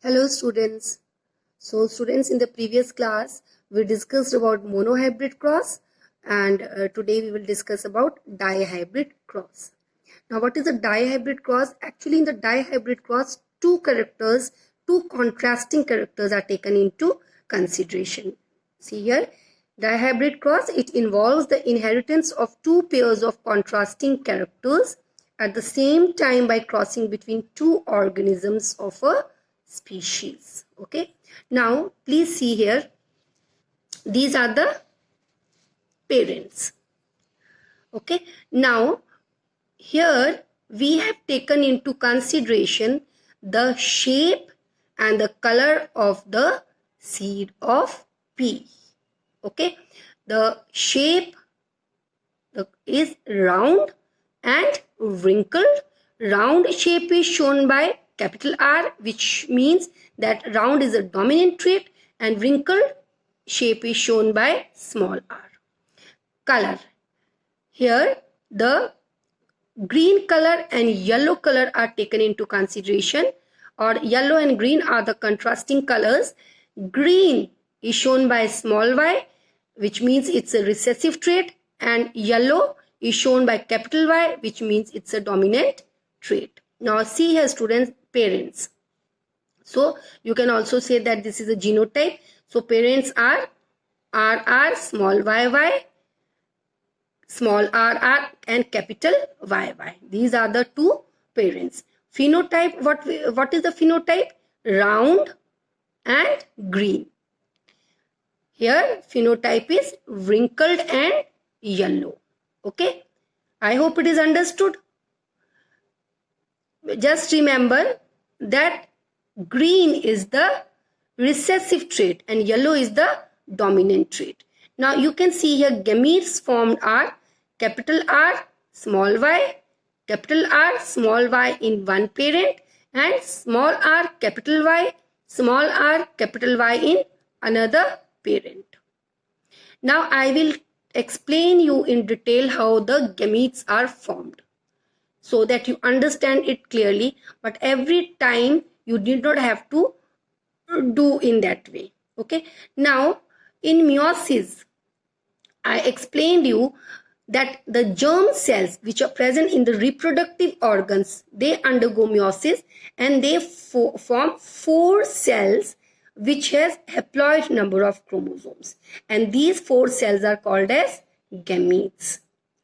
Hello students. So students, in the previous class we discussed about monohybrid cross, and today we will discuss about dihybrid cross. Now what is a dihybrid cross? Actually in the dihybrid cross two contrasting characters are taken into consideration. See here, dihybrid cross, it involves the inheritance of two pairs of contrasting characters at the same time by crossing between two organisms of a species. Okay, now please see here, these are the parents. Okay, now here we have taken into consideration the shape and the color of the seed of pea. Okay, the shape is round and wrinkled. Round shape is shown by capital R, which means that round is a dominant trait, and wrinkled shape is shown by small r. Color. Here the green color and yellow color are taken into consideration, or yellow and green are the contrasting colors. Green is shown by small y, which means it's a recessive trait, and yellow is shown by capital Y, which means it's a dominant trait. Now see here students, parents. So you can also say that this is a genotype. So parents are RR, small YY, small rr, and capital YY. These are the two parents. Phenotype, what is the phenotype? Round and green. Here phenotype is wrinkled and yellow. Okay, I hope it is understood. Just remember that green is the recessive trait and yellow is the dominant trait. Now you can see here gametes formed are capital R, small y, capital R, small y in one parent, and small r, capital Y, small r, capital Y in another parent. Now I will explain you in detail how the gametes are formed, so that you understand it clearly, but every time you did not have to do in that way. Okay, now in meiosis I explained you that the germ cells which are present in the reproductive organs, they undergo meiosis and they form four cells which has haploid number of chromosomes, and these four cells are called as gametes.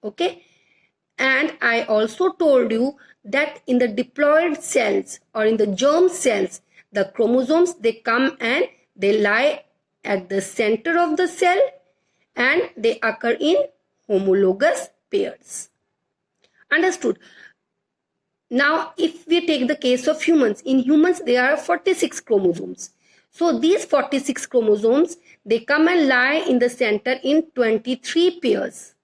Okay, and I also told you that in the diploid cells or in the germ cells, the chromosomes, they come and they lie at the center of the cell and they occur in homologous pairs. Understood? Now if we take the case of humans, in humans there are 46 chromosomes. So these 46 chromosomes, they come and lie in the center in 23 pairs,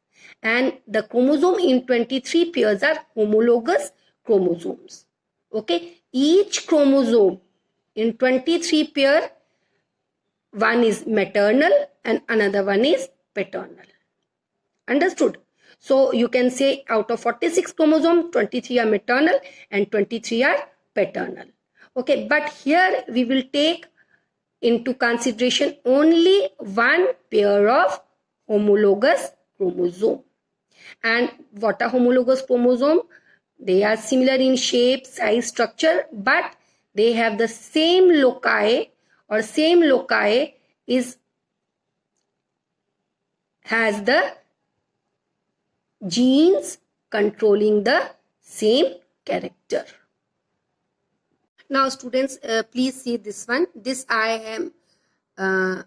and the chromosome in 23 pairs are homologous chromosomes. Okay, each chromosome in 23 pair, one is maternal and another one is paternal. Understood? So you can say out of 46 chromosomes, 23 are maternal and 23 are paternal. Okay, but here we will take into consideration only one pair of homologous chromosome. And what are homologous chromosome? They are similar in shape, size, structure, but they have the same loci, or same loci has the genes controlling the same character. Now students, please see this one. This I am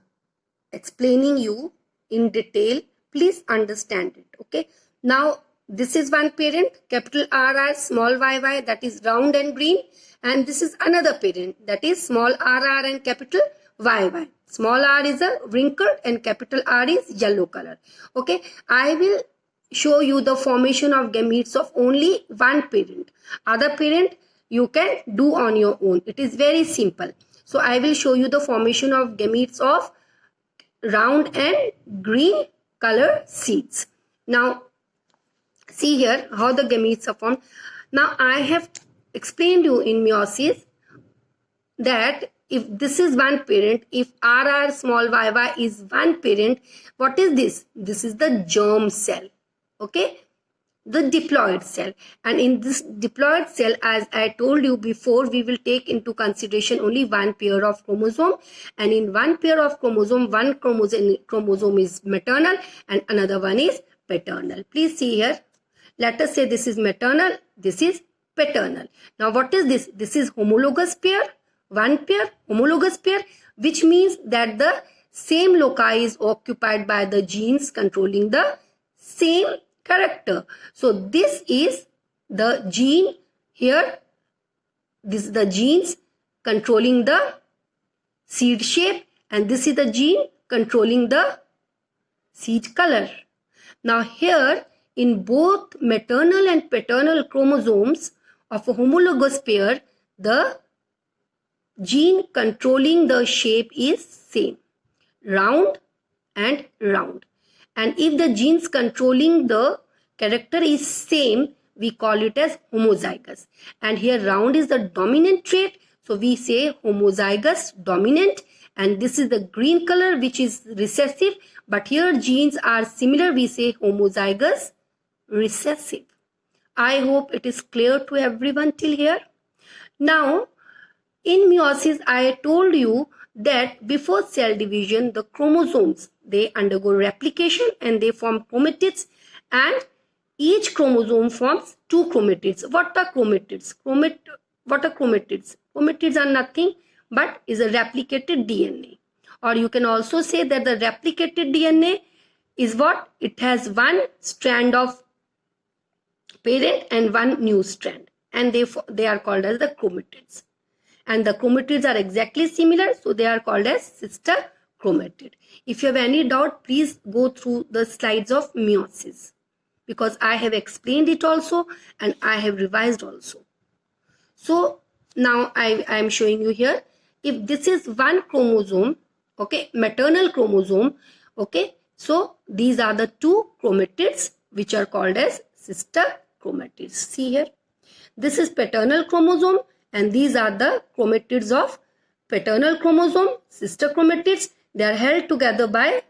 explaining you in detail. Please understand it. Okay. Now this is one parent, capital RR, small YY, that is round and green, and this is another parent, that is small RR and capital YY. Small r is a wrinkled and capital R is yellow color. Okay, I will show you the formation of gametes of only one parent. Other parent you can do on your own. It is very simple. So I will show you the formation of gametes of round and green color seeds. Now see here how the gametes are formed. Now I have explained you in meiosis that if this is one parent, if RR small yy is one parent, what is this? This is the germ cell, okay, the diploid cell. And in this diploid cell, as I told you before, we will take into consideration only one pair of chromosome, and in one pair of chromosome, one chromosome is maternal and another one is paternal. Please see here, let us say this is maternal, this is paternal. Now what is this? This is homologous pair, one pair, homologous pair, which means that the same loci is occupied by the genes controlling the same character. So this is the gene here, this is the genes controlling the seed shape, and this is the gene controlling the seed color. Now here, in both maternal and paternal chromosomes of a homologous pair, the gene controlling the shape is same, round and round. And if the genes controlling the character is same, we call it as homozygous. And here round is the dominant trait, so we say homozygous dominant. And this is the green color, which is recessive, but here genes are similar, we say homozygous recessive. I hope it is clear to everyone till here. Now, in meiosis, I told you that before cell division, the chromosomes, they undergo replication and they form chromatids, and each chromosome forms two chromatids. What are chromatids? What are chromatids? Chromatids are nothing but is a replicated DNA. Or you can also say that the replicated DNA is what? It has one strand of parent and one new strand, and they are called as the chromatids. And the chromatids are exactly similar, so they are called as sister chromatid. If you have any doubt, please go through the slides of meiosis, because I have explained it also and I have revised also. So now I am showing you here, if this is one chromosome, okay, maternal chromosome, okay, so these are the two chromatids which are called as sister chromatids. See here, this is paternal chromosome and these are the chromatids of paternal chromosome, sister chromatids. They are held together by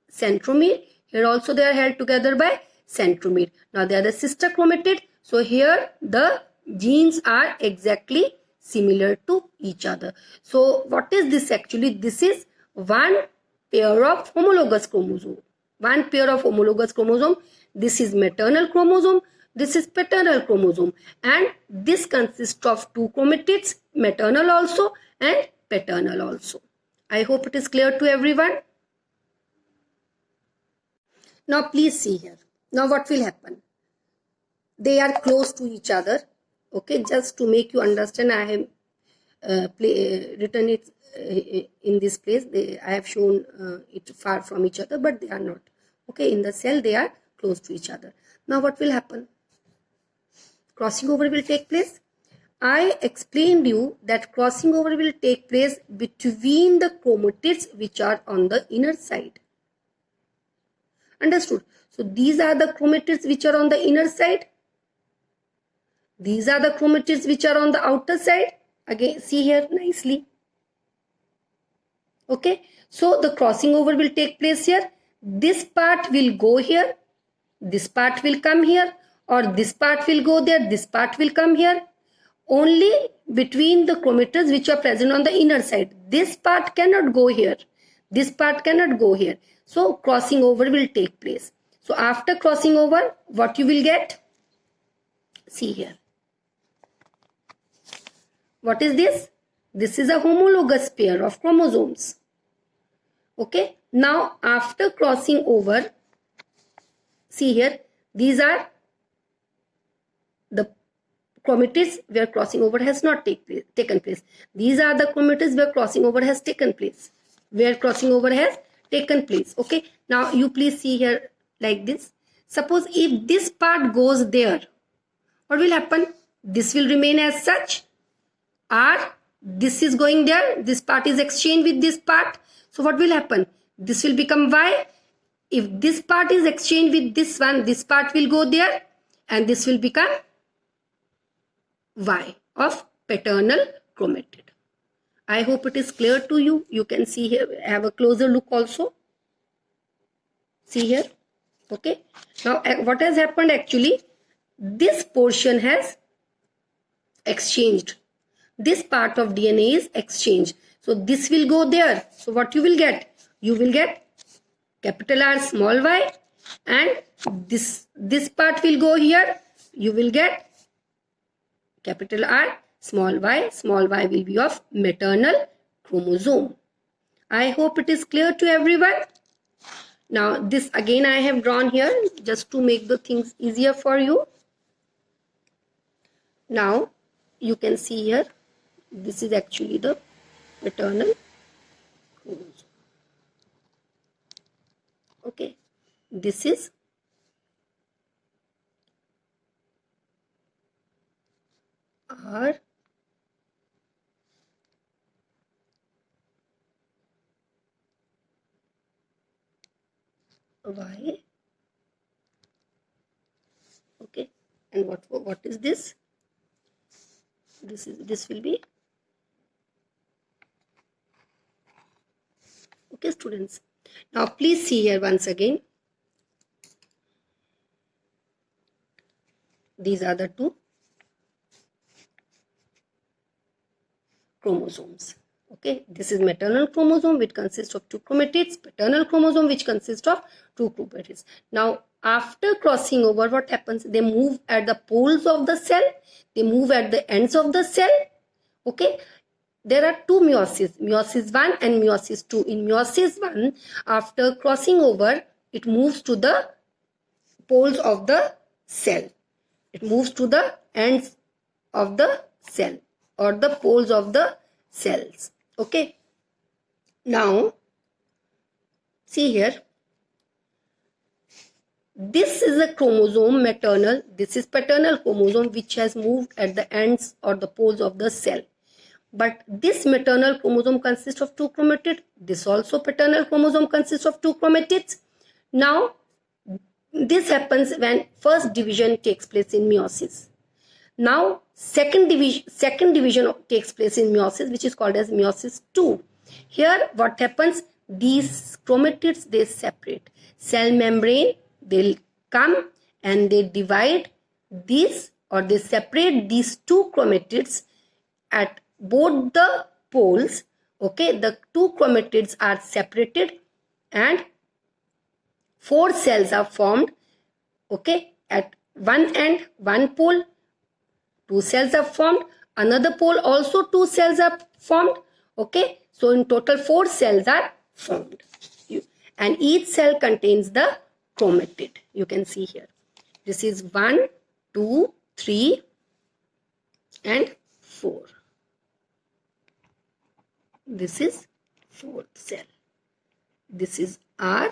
centromere. Here also they are held together by centromere. Now they are the sister chromatid. So here the genes are exactly similar to each other. So what is this actually? This is one pair of homologous chromosome. One pair of homologous chromosome. This is maternal chromosome. This is paternal chromosome. And this consists of two chromatids, maternal also and paternal also. I hope it is clear to everyone. Now please see here. Now what will happen? They are close to each other. Okay, just to make you understand, I have written it in this place. I have shown it far from each other, but they are not. Okay, in the cell they are close to each other. Now what will happen? Crossing over will take place. I explained you that crossing over will take place between the chromatids which are on the inner side. Understood? So these are the chromatids which are on the inner side. These are the chromatids which are on the outer side. Again, see here nicely. Okay, so the crossing over will take place here. This part will go here. This part will come here, or this part will go there. This part will come here. Only between the chromatids which are present on the inner side. This part cannot go here. This part cannot go here. So crossing over will take place. So after crossing over, what you will get? See here. What is this? This is a homologous pair of chromosomes. Okay. Now after crossing over, see here, these are the chromatids where crossing over has not taken place. These are the chromatids where crossing over has taken place. Where crossing over has taken place. Okay. Now you please see here like this. Suppose if this part goes there, what will happen? This will remain as such. Or this is going there. This part is exchanged with this part. So what will happen? This will become Y. If this part is exchanged with this one, this part will go there. And this will become Y of paternal chromatid. I hope it is clear to you. You can see here, have a closer look also. See here. Okay. Now, what has happened actually? This portion has exchanged. This part of DNA is exchanged. So, this will go there. So, what you will get? You will get capital R, small y, and this part will go here. You will get capital R, small y will be of maternal chromosome. I hope it is clear to everyone. Now, this again I have drawn here just to make the things easier for you. Now, you can see here, this is actually the maternal chromosome. Okay, this is R, Y. Okay, and what is this? This will be, okay students. Now please see here once again. These are the two chromosomes. Okay, this is maternal chromosome which consists of two chromatids, paternal chromosome which consists of two chromatids. Now, after crossing over, what happens? They move at the poles of the cell, they move at the ends of the cell. Okay, there are two meiosis, meiosis 1 and meiosis 2. In meiosis 1, after crossing over, it moves to the poles of the cell. It moves to the ends of the cell or the poles of the cells. Okay. Now, see here. This is a chromosome maternal. This is paternal chromosome which has moved at the ends or the poles of the cell. But this maternal chromosome consists of two chromatids. This also paternal chromosome consists of two chromatids. Now, this happens when first division takes place in meiosis. Now, second division takes place in meiosis, which is called as meiosis 2. Here, what happens? These chromatids, they separate. Cell membrane, they'll come and they divide these, or they separate these two chromatids at both the poles. Okay, the two chromatids are separated and 4 cells are formed. Okay, at one end, one pole, 2 cells are formed. Another pole, also 2 cells are formed. Okay, so in total 4 cells are formed. And each cell contains the chromatid. You can see here. This is 1, 2, 3 and 4. This is 4th cell. This is R.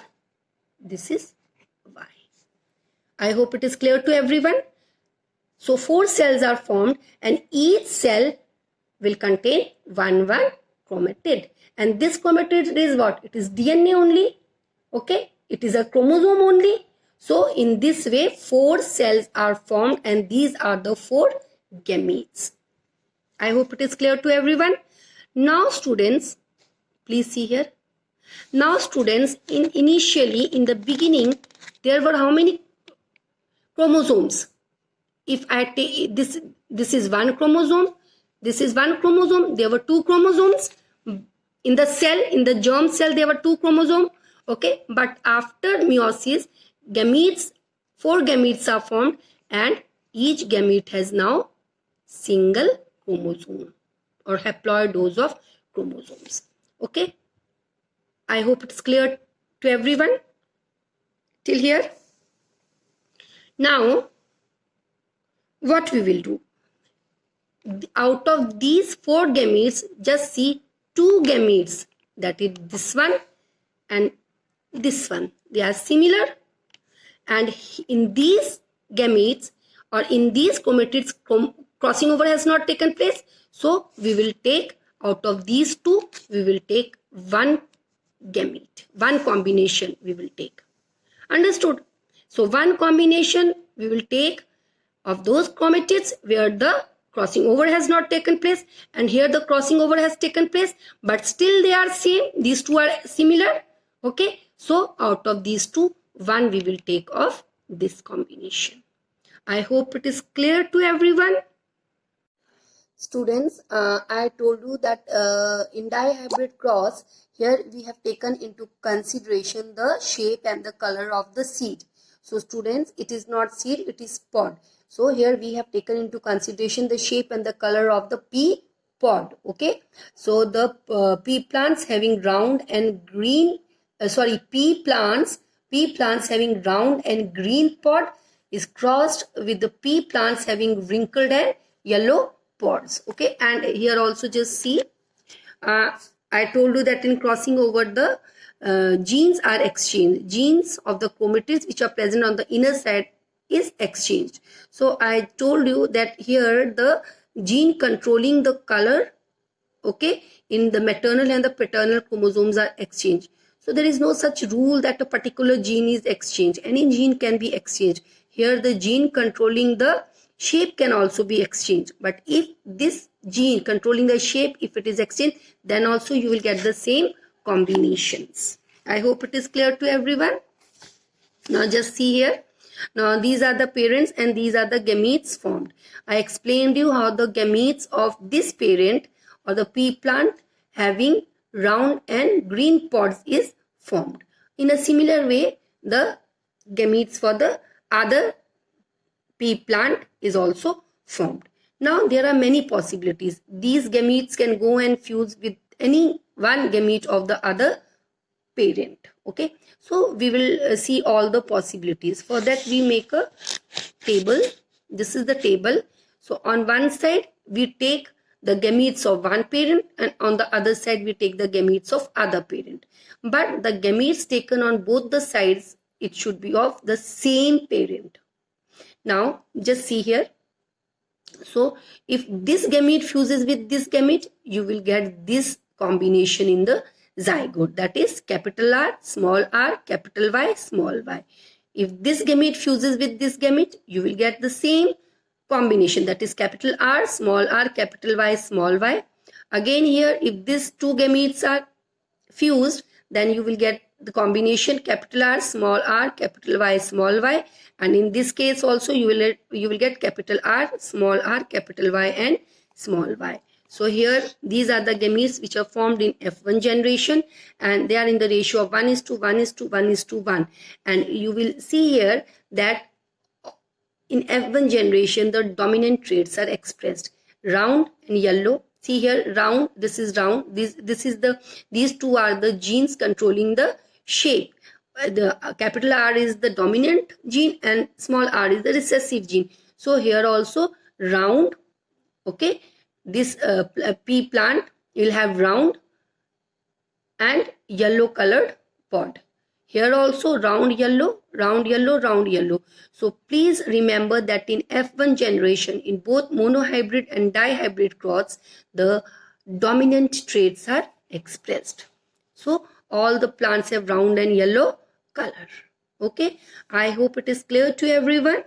This is Y. I hope it is clear to everyone. So 4 cells are formed and each cell will contain one chromatid. And this chromatid is what? It is DNA only. Okay. It is a chromosome only. So in this way 4 cells are formed and these are the 4 gametes. I hope it is clear to everyone. Now students, please see here. Now students, initially in the beginning, there were how many chromosomes? If I take this is one chromosome, this is one chromosome, there were 2 chromosomes. In the cell, in the germ cell, there were 2 chromosomes. Okay, but after meiosis, gametes, 4 gametes are formed and each gamete has now single chromosome or haploid dose of chromosomes. Okay, I hope it's clear to everyone till here. Now, what we will do? Out of these 4 gametes, just see 2 gametes, that is this one and this one. They are similar, and in these gametes or in these chromatids, crossing over has not taken place. So we will take out of these 2, we will take one gamete, one combination we will take. Understood? So one combination we will take of those chromatids where the crossing over has not taken place, and here the crossing over has taken place, but still they are same. These two are similar. Okay, so out of these two, one we will take off this combination. I hope it is clear to everyone. Students, I told you that in dihybrid cross, here we have taken into consideration the shape and the color of the seed. So students, it is not seed, it is pod. So here we have taken into consideration the shape and the color of the pea pod. Okay, so the pea plants having round and green, pea plants having round and green pod is crossed with the pea plants having wrinkled and yellow pods. Okay, and here also just see, I told you that in crossing over the genes are exchanged. Genes of the chromatids which are present on the inner side is exchanged. So I told you that here the gene controlling the color, okay, in the maternal and the paternal chromosomes are exchanged. So there is no such rule that a particular gene is exchanged. Any gene can be exchanged. Here the gene controlling the shape can also be exchanged. But if this gene controlling the shape, if it is exchanged, then also you will get the same combinations. I hope it is clear to everyone. Now just see here. Now these are the parents and these are the gametes formed. I explained you how the gametes of this parent or the pea plant having round and green pods is formed. In a similar way, the gametes for the other pea plant is also formed. Now there are many possibilities. These gametes can go and fuse with any one gamete of the other parent. Okay, so we will see all the possibilities. For that we make a table. This is the table. So on one side we take the gametes of one parent, and on the other side we take the gametes of other parent. But the gametes taken on both the sides, it should be of the same parent. Now just see here. So if this gamete fuses with this gamete, you will get this combination in the zygote, that is capital R, small r, capital Y, small y. If this gamete fuses with this gamete, you will get the same combination, that is capital R, small r, capital Y, small y. Again here, if these two gametes are fused, then you will get the combination capital R, small r, capital Y, small y. And in this case also you will get capital R, small r, capital Y and small y. So here these are the gametes which are formed in F1 generation, and they are in the ratio of 1:1:1:1. And you will see here that in F1 generation the dominant traits are expressed round and yellow. See here, round, this is round, these two are the genes controlling the shape. The capital R is the dominant gene and small r is the recessive gene. So here also round, okay, this pea plant will have round and yellow colored pod. Here also round yellow, round yellow, round yellow. So please remember that in F1 generation, in both monohybrid and dihybrid cross, the dominant traits are expressed. So all the plants have round and yellow color. Okay, I hope it is clear to everyone.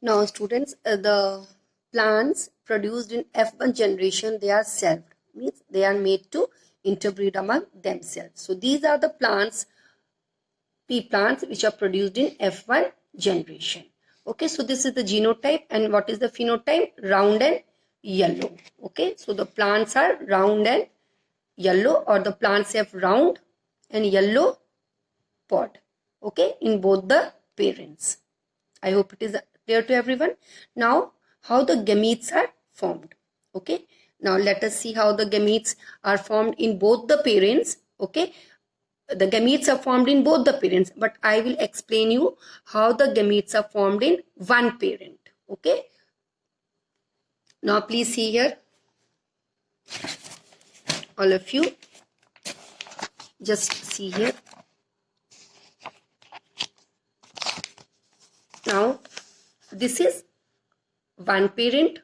Now students, the plants produced in F1 generation, they are self, means they are made to interbreed among themselves. So these are the plants, pea plants, which are produced in F1 generation. Okay, so this is the genotype, and what is the phenotype? Round and yellow. Okay, so the plants are round and yellow, or the plants have round and yellow pod. Okay, in both the parents. I hope it is clear to everyone. Now how the gametes are formed. Okay, now let us see how the gametes are formed in both the parents. Okay, the gametes are formed in both the parents, but I will explain you how the gametes are formed in one parent. Okay, now please see here, all of you, just see here. Now this is one parent,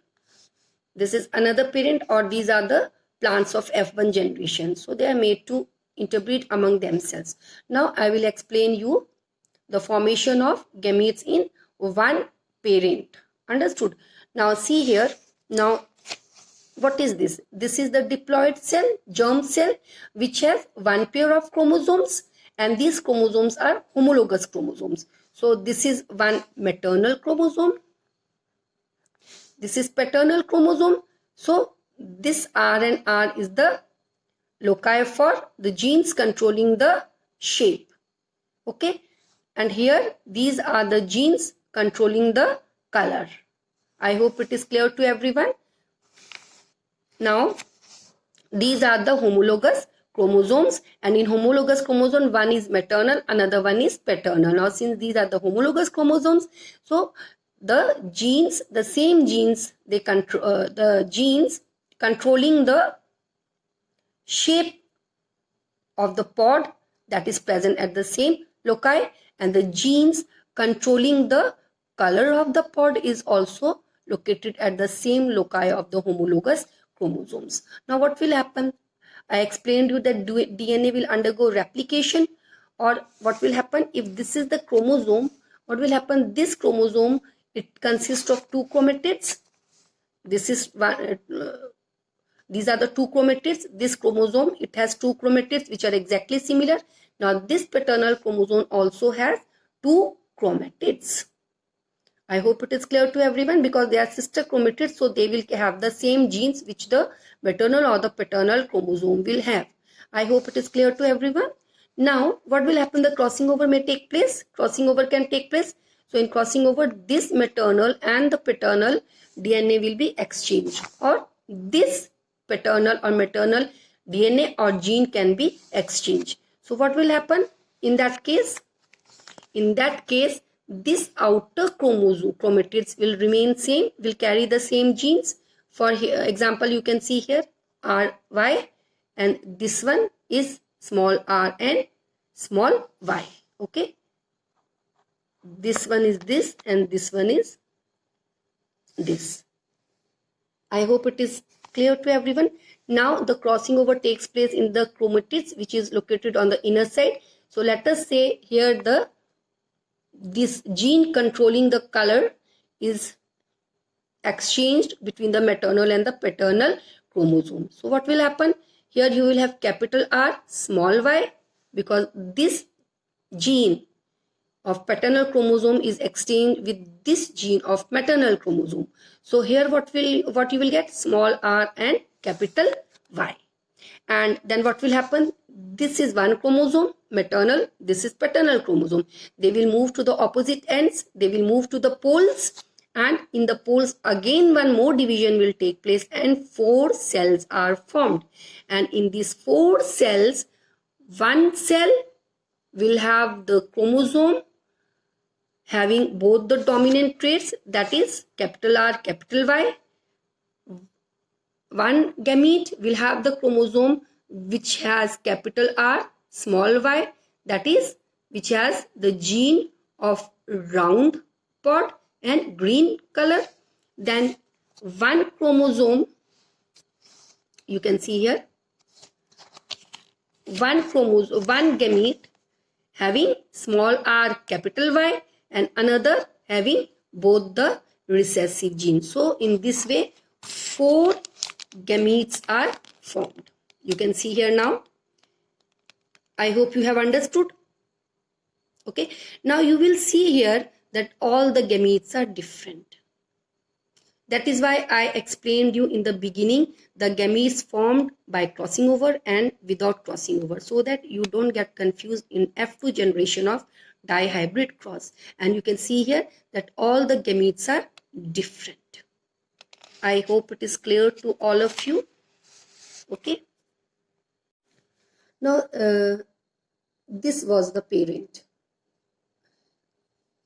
this is another parent, or these are the plants of F1 generation. So they are made to interbreed among themselves. Now I will explain you the formation of gametes in one parent. Understood? Now see here. Now what is this? This is the diploid cell, germ cell, which has one pair of chromosomes, and these chromosomes are homologous chromosomes. So this is one maternal chromosome. This is paternal chromosome. So this R and R is the loci for the genes controlling the shape. Okay. And here these are the genes controlling the color. I hope it is clear to everyone. Now these are the homologous chromosomes, and in homologous chromosome one is maternal, another one is paternal. Now since these are the homologous chromosomes, so the genes, the same genes, they control the genes controlling the shape of the pod that is present at the same loci, and the genes controlling the color of the pod is also located at the same loci of the homologous chromosomes. Now what will happen? I explained you that DNA will undergo replication, or what will happen if this is the chromosome, what will happen? This chromosome, it consists of two chromatids. This is one, these are the two chromatids. This chromosome, it has two chromatids which are exactly similar. Now this paternal chromosome also has two chromatids. I hope it is clear to everyone, because they are sister chromatids, so they will have the same genes which the maternal or the paternal chromosome will have. I hope it is clear to everyone. Now what will happen? The crossing over may take place. Crossing over can take place. So in crossing over, this maternal and the paternal DNA will be exchanged, or this paternal or maternal DNA or gene can be exchanged. So what will happen in that case? In that case, this outer chromosome chromatids will remain same, will carry the same genes. For example, you can see here RY, and this one is small r and small y. Okay, this one is this and this one is this. I hope it is clear to everyone. Now the crossing over takes place in the chromatids, which is located on the inner side. So let us say here this gene controlling the color is exchanged between the maternal and the paternal chromosome. So what will happen? Here you will have capital R, small y, because this gene of paternal chromosome is exchanged with this gene of maternal chromosome. So here what you will get? Small r and capital Y. And then what will happen? This is one chromosome, maternal, this is paternal chromosome. They will move to the opposite ends, they will move to the poles, and in the poles again one more division will take place and 4 cells are formed. And in these 4 cells, one cell will have the chromosome having both the dominant traits, that is capital R, capital Y. One gamete will have the chromosome which has capital R, small y, that is which has the gene of round pod and green color. Then one chromosome, you can see here, one gamete having small r, capital Y, and another having both the recessive genes. So in this way 4 gametes are formed. You can see here now. I hope you have understood. Okay. Now you will see here that all the gametes are different. That is why I explained you in the beginning the gametes formed by crossing over and without crossing over, so that you don't get confused in F2 generation of dihybrid cross. And you can see here that all the gametes are different. I hope it is clear to all of you. Okay. Now this was the parent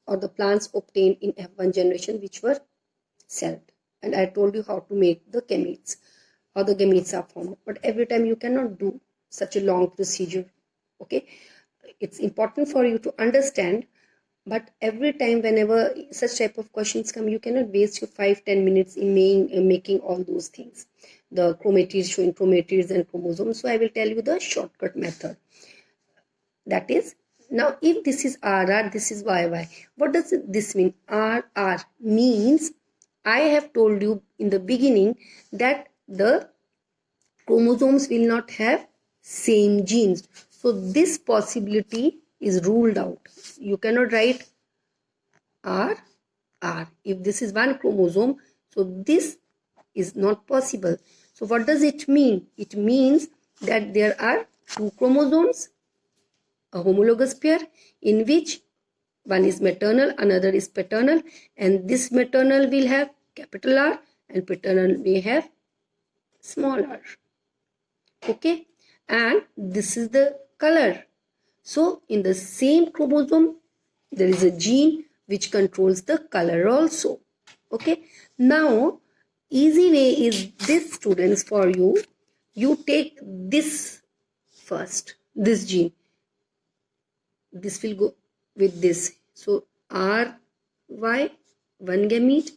or the plants obtained in F1 generation which were celled, and I told you how to make the gametes, how the gametes are formed. But every time you cannot do such a long procedure. Okay, it's important for you to understand, but every time whenever such type of questions come, you cannot waste your 5-10 minutes in making all those things, the chromatids, showing chromatids and chromosomes. So I will tell you the shortcut method. That is, now if this is RR, this is YY. What does this mean? RR means I have told you in the beginning that the chromosomes will not have same genes. So this possibility is ruled out. You cannot write R. If this is one chromosome, so this is not possible. So what does it mean? It means that there are two chromosomes, a homologous pair, in which one is maternal, another is paternal, and this maternal will have capital R and paternal may have small r. Okay, and this is the color. So in the same chromosome, there is a gene which controls the color also. Okay, now easy way is this, students, for you. You take this first, this gene. This will go with this. So R, Y, one gamete.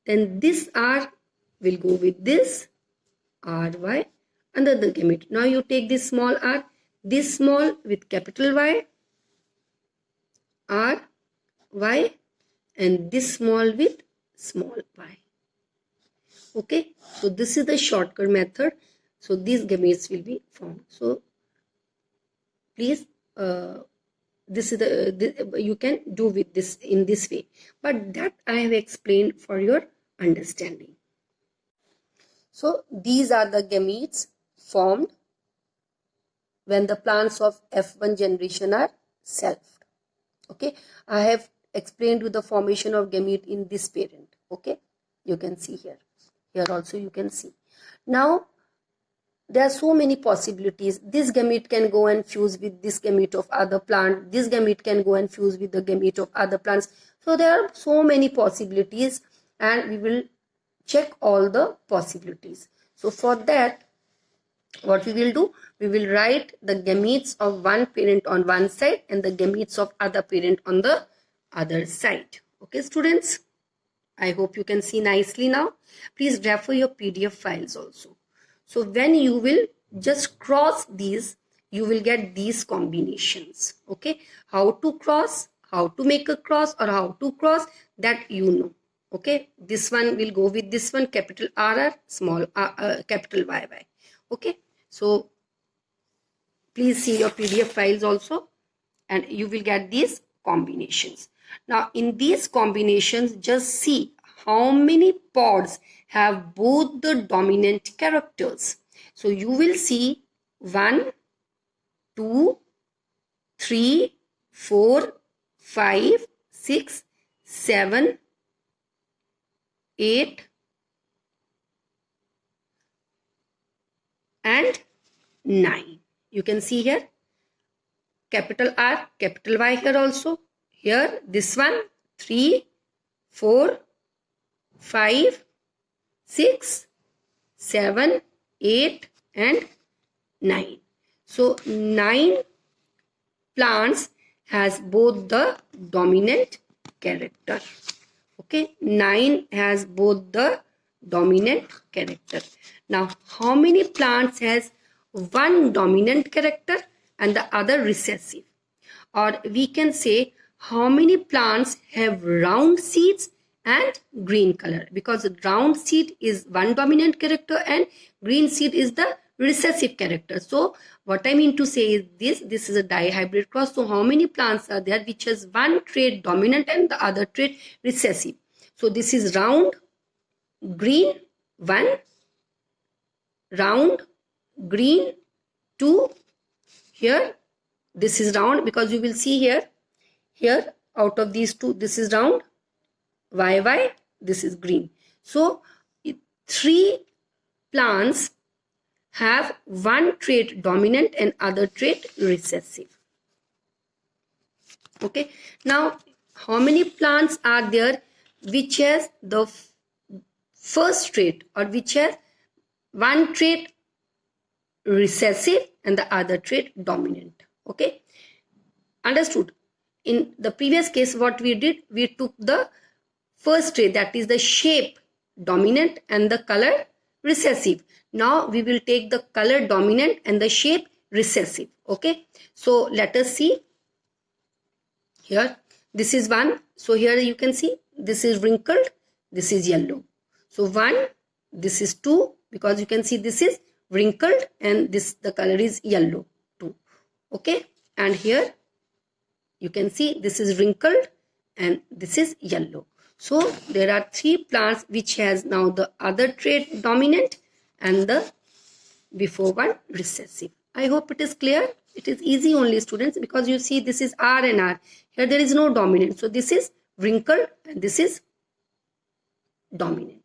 Then this R will go with this R, Y, another gamete. Now you take this small r, this small with capital Y, R, Y, and this small with small y. Okay, so this is the shortcut method. So these gametes will be formed. So please, this is you can do with this in this way, but that I have explained for your understanding. So these are the gametes formed when the plants of F1 generation are selfed. Okay, I have explained you the formation of gamete in this parent. Okay, you can see here. Here also you can see. Now there are so many possibilities. This gamete can go and fuse with this gamete of other plant. This gamete can go and fuse with the gamete of other plants. So there are so many possibilities, and we will check all the possibilities. So for that, what we will do, we will write the gametes of one parent on one side and the gametes of other parent on the other side. Okay, students, I hope you can see nicely now. Please refer your PDF files also. So when you will just cross these, you will get these combinations. Okay, how to cross, how to make a cross, or how to cross, that you know. Okay, this one will go with this one, capital RR, small capital YY. Okay, so please see your PDF files also, and you will get these combinations. Now in these combinations, just see how many pods have both the dominant characters. So you will see 1, 2, 3, 4, 5, 6, 7, 8, and 9. You can see here capital R, capital Y here also. Here this one 3, 4, 5, 6, 7, 8, and 9. So 9 plants has both the dominant character. Okay, 9 has both the dominant character. Now how many plants has one dominant character and the other recessive? Or we can say how many plants have round seeds and green color, because round seed is one dominant character and green seed is the recessive character. So what I mean to say is this is a dihybrid cross. So how many plants are there which has one trait dominant and the other trait recessive? So this is round, green 1, round, green 2. Here this is round, because you will see here out of these two, this is round, YY, this is green. So 3 plants have one trait dominant and other trait recessive. Okay, now how many plants are there which has the first trait, or which has one trait recessive and the other trait dominant? Okay, understood? In the previous case, what we did, we took the first trait, that is the shape dominant and the color recessive. Now we will take the color dominant and the shape recessive. Okay, so let us see here. This is one. So here you can see this is wrinkled, this is yellow. So 1, this is 2, because you can see this is wrinkled and this the color is yellow 2. Okay, and here you can see this is wrinkled and this is yellow. So there are 3 plants which has now the other trait dominant and the before one recessive. I hope it is clear. It is easy only, students, because you see this is R and R. Here there is no dominant. So this is wrinkled and this is dominant.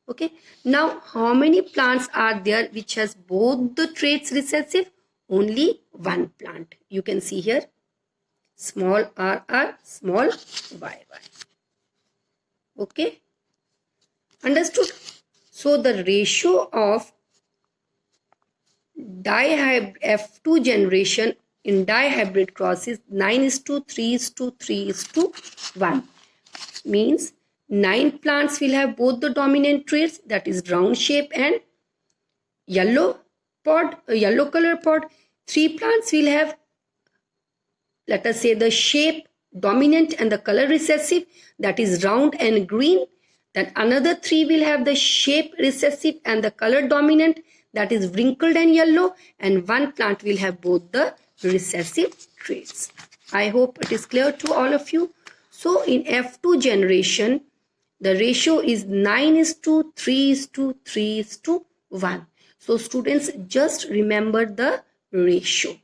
Okay. Now how many plants are there which has both the traits recessive? Only one plant. You can see here small r, small y. Okay. Understood? So the ratio of F2 generation in dihybrid cross is 9:3:3:1. Means 9 plants will have both the dominant traits, that is round shape and yellow color pod. 3 plants will have, let us say, the shape dominant and the color recessive, that is round and green. Then another 3 will have the shape recessive and the color dominant, that is wrinkled and yellow, and 1 plant will have both the recessive traits. I hope it is clear to all of you. So in F2 generation, the ratio is 9:3:3:1. So students, just remember the ratio.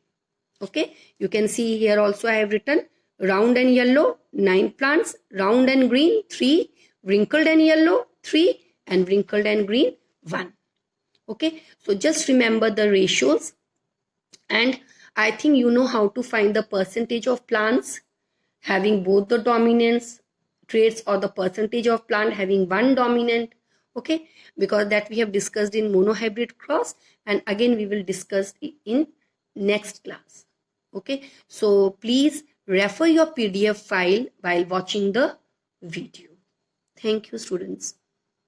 Okay, you can see here also I have written round and yellow 9 plants, round and green 3, wrinkled and yellow 3, and wrinkled and green 1. Okay, so just remember the ratios, and I think you know how to find the percentage of plants having both the dominance traits or the percentage of plant having one dominant. Okay, because that we have discussed in monohybrid cross, and again we will discuss it in next class. Okay, so please refer your PDF file while watching the video. Thank you, students.